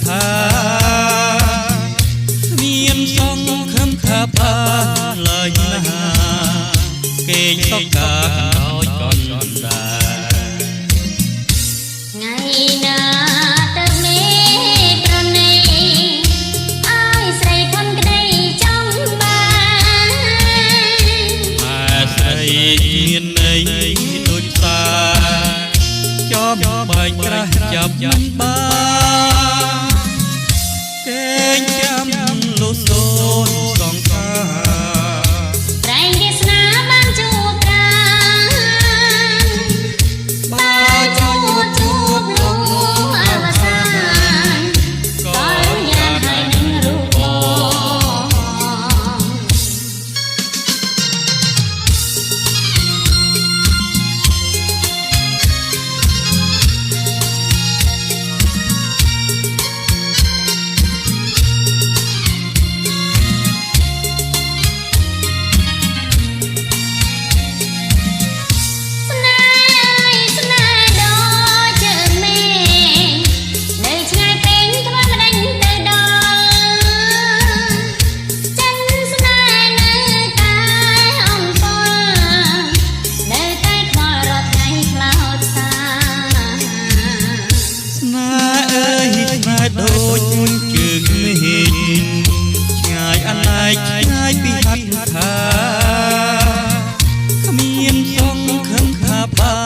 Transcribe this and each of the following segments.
ថាមានសង្ឃឹមថាបានឡើយណាគេងសក្ការកណ្ដោយកណ្ដាថ្ងៃណាទៅមេប្រណីឲ្យស្រីធន់ក្ដីចង់បានតែស្រីមានន័យដូចផ្សាចំបែកក្រាស់ចាប់មិនបានគេងចាំលុះសូនសងខាត្រែងវាសនាបានជួបប្រាបានជួបលោកអវសានក៏យ៉ាងហើយនឹងរូបដូចជើងនេះឆ្ងាយអនាយឆ្ងាយពីហត្ថថាគ្មានសង្ឃឹមថាបា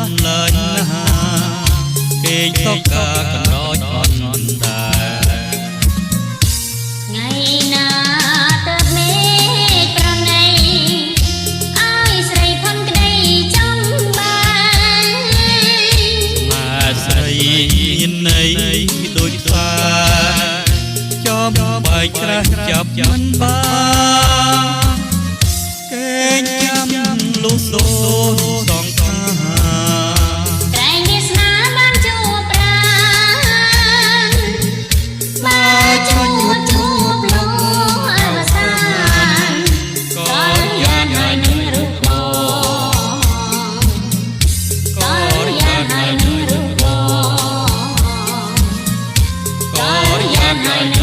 នឡើយណាគេងសក្ការកណ្ដោចអនដែរថ្ងៃណាទៅមេប្រណីឲ្យស្រីធន់ក្ដីចង់បានតែស្រីមានន័យដូចផ្សាចំបែកក្រាស់ចាប់មិនបានគេងចាំលុះសូនសងខាត្រែងវាសនាបានជួបប្រាបានជួបលោកអវសានក៏យ៉ាងហើយនឹងរូបក៏យ៉ាងហើយនឹងរូបក៏យ៉ាងហើយ